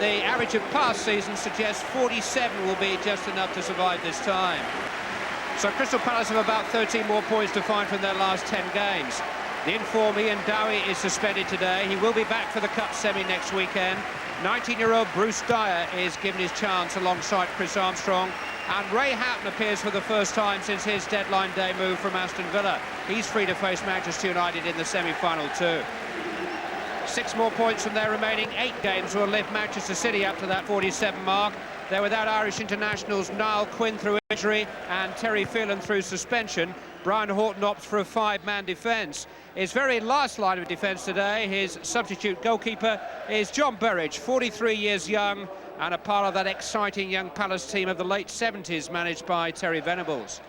the average of past seasons suggests 47 will be just enough to survive this time. So Crystal Palace have about 13 more points to find from their last 10 games. The inform Ian Dowie is suspended today. He will be back for the Cup semi next weekend. 19-year-old Bruce Dyer is given his chance alongside Chris Armstrong. And Ray Houghton appears for the first time since his deadline day move from Aston Villa. He's free to face Manchester United in the semi-final too. 6 more points from their remaining 8 games will lift Manchester City up to that 47 mark. They're without Irish internationals Niall Quinn through injury and Terry Phelan through suspension. Brian Horton opts for a 5-man defence. His very last line of defence today, his substitute goalkeeper, is John Burridge, 43 years young, and a part of that exciting young Palace team of the late 70s managed by Terry Venables.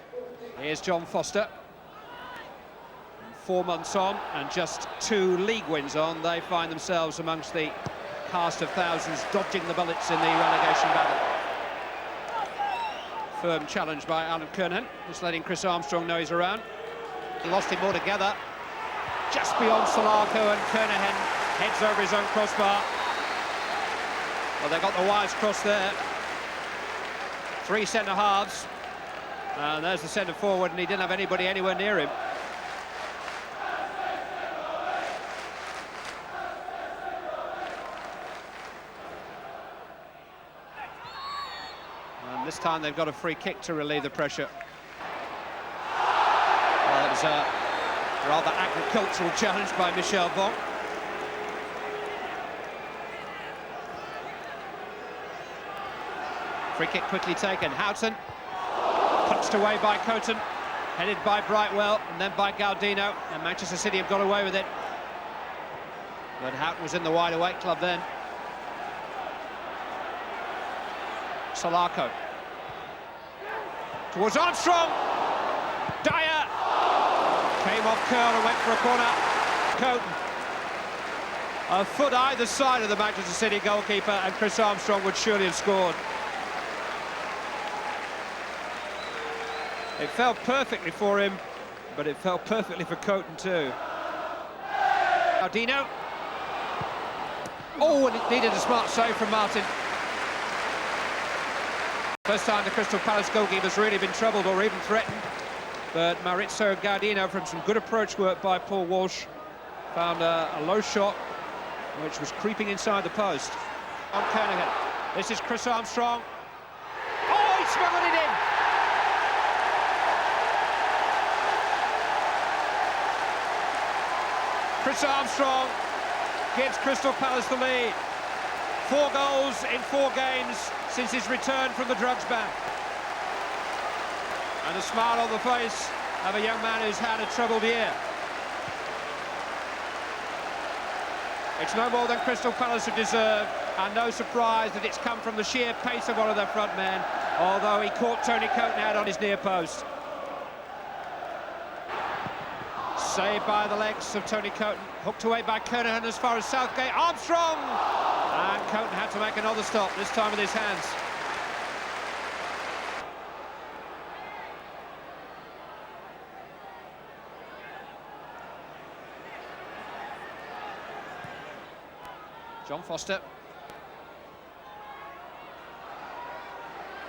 Here's John Foster. 4 months on and just 2 league wins on, they find themselves amongst the cast of thousands dodging the bullets in the relegation battle. Firm challenge by Alan Kernahan, just letting Chris Armstrong know he's around. He lost him altogether. Just beyond Solarco, and Kernahan heads over his own crossbar. Well, they got the wires crossed there. 3 centre-halves. And there's the centre-forward, and he didn't have anybody anywhere near him. And this time they've got a free kick to relieve the pressure. Well, it was a rather agricultural challenge by Michel Bon. Free kick quickly taken. Houghton, punched away by Coton, headed by Brightwell and then by Gaudino, and Manchester City have got away with it. But Houghton was in the wide-awake club then. Solarco. Towards Armstrong. Dyer. Came off curl and went for a corner. Coton. A foot either side of the Manchester City goalkeeper, and Chris Armstrong would surely have scored. It fell perfectly for him, but it fell perfectly for Coton too. Gaudino. Oh, and it needed a smart save from Martin. First time the Crystal Palace goalkeeper's really been troubled or even threatened. But Maurizio Gaudino, from some good approach work by Paul Walsh, found a low shot which was creeping inside the post. On Kernahan. This is Chris Armstrong. Oh, he smuggled it in! Chris Armstrong gives Crystal Palace the lead. 4 goals in 4 games since his return from the drugs ban. And a smile on the face of a young man who's had a troubled year. It's no more than Crystal Palace have deserved, and no surprise that it's come from the sheer pace of one of their front men, although he caught Tony Coton out on his near post. Saved by the legs of Tony Coton, hooked away by Kernahan as far as Southgate. Armstrong! And Coton had to make another stop, this time with his hands. John Foster.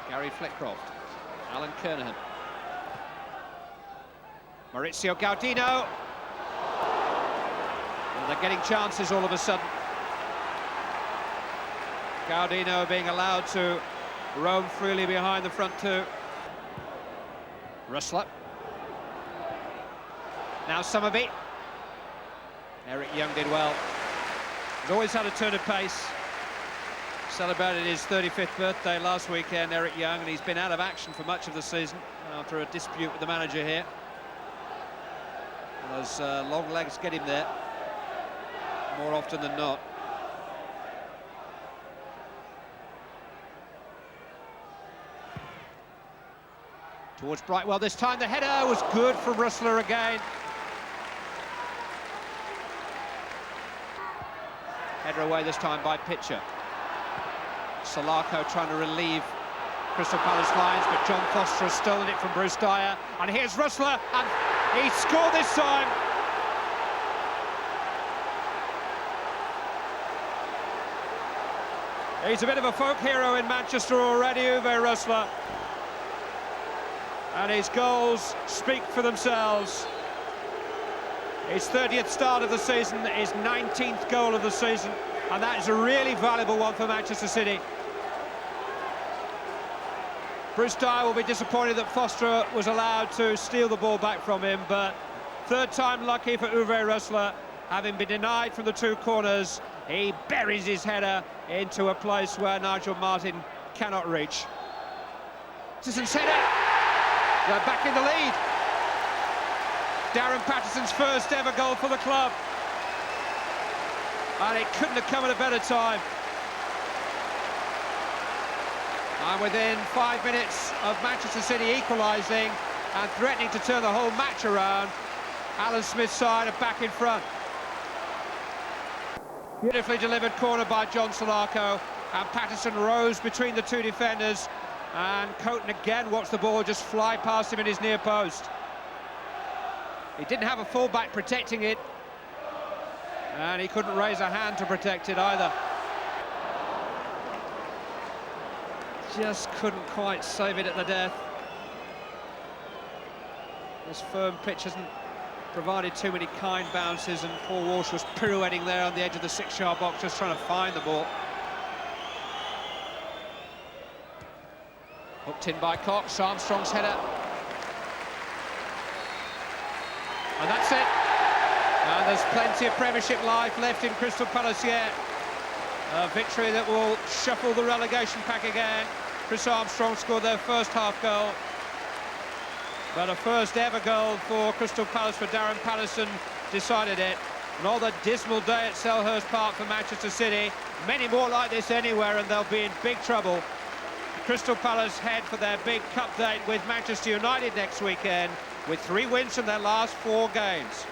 Gary Flitcroft. Alan Kernahan. Maurizio Gaudino. And they're getting chances all of a sudden. Gaudino being allowed to roam freely behind the front 2. Rustler. Now Summerby. Eric Young did well. He's always had a turn of pace. Celebrated his 35th birthday last weekend, Eric Young, and he's been out of action for much of the season after a dispute with the manager here. And those long legs get him there more often than not. Towards Brightwell this time. The header was good for Rustler again. Header away this time by Pitcher. Solarco trying to relieve Crystal Palace lines, but John Foster has stolen it from Bruce Dyer. And here's Rustler, and he scored this time. He's a bit of a folk hero in Manchester already, Uwe Rösler. And his goals speak for themselves. His 30th start of the season, his 19th goal of the season, and that is a really valuable one for Manchester City. Bruce Dyer will be disappointed that Foster was allowed to steal the ball back from him, but third time lucky for Uwe Rösler. Having been denied from the two corners, he buries his header into a place where Nigel Martin cannot reach. Patterson's header. They're back in the lead. Darren Patterson's first ever goal for the club. And it couldn't have come at a better time. And within 5 minutes of Manchester City equalising and threatening to turn the whole match around, Alan Smith's side are back in front. Beautifully delivered corner by John Solarco, and Patterson rose between the two defenders, and Coton again watched the ball just fly past him in his near post. He didn't have a fullback protecting it, and he couldn't raise a hand to protect it either. Just couldn't quite save it at the death. This firm pitch hasn't provided too many kind bounces, and Paul Walsh was pirouetting there on the edge of the 6-yard box, just trying to find the ball. Hooked in by Cox, Armstrong's header. And that's it. And there's plenty of Premiership life left in Crystal Palace yet. A victory that will shuffle the relegation pack again. Chris Armstrong scored their first half goal. But a first ever goal for Crystal Palace for Darren Patterson decided it. Another dismal day at Selhurst Park for Manchester City. Many more like this anywhere, and they'll be in big trouble. Crystal Palace head for their big cup date with Manchester United next weekend, with 3 wins from their last 4 games.